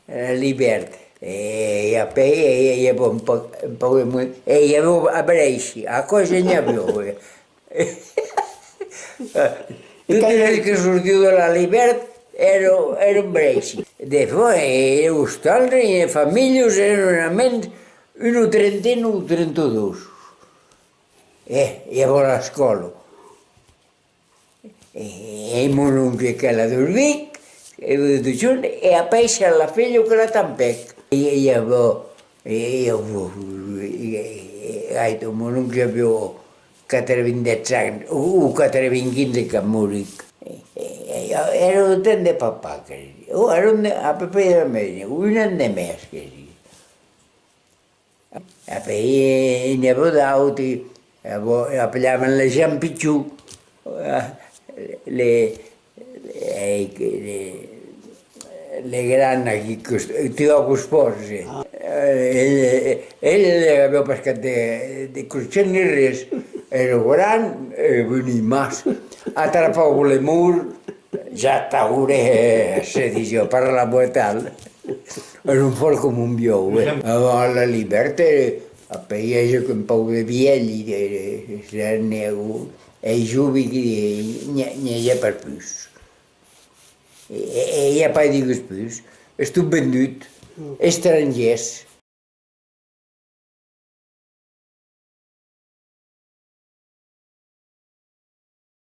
l'hivern. E a poi avevo un po' e avevo a Brescia, a cosa ne avevo? Tutte le che sortiu de l'hivern ero Brescia. Poi os altres famílies eren almenys un 30 o 32. E a l'escola. E mon oncle che era del Vic, e a pesce alla figlia che era Tampec. E mon oncle aveva 90 anys, o 15 que moric. Era un temps de papà, que diria. Era a papà era més, un any de més, que diria. A poi ne avevo d'auti, appellaven la gent pitjor, le grans aquí, tio Cosposi. Ell aveva pescat de crochet ni res, era gran, venia massa, atrapava l'emur, ja t'hauré sedició per la botal. Era un fort com un biou. A la libertà, a paese che un po' di vielli, e i giovani n'hi ha per più. E hi ha pas digues più. És tot vendut, estrangers.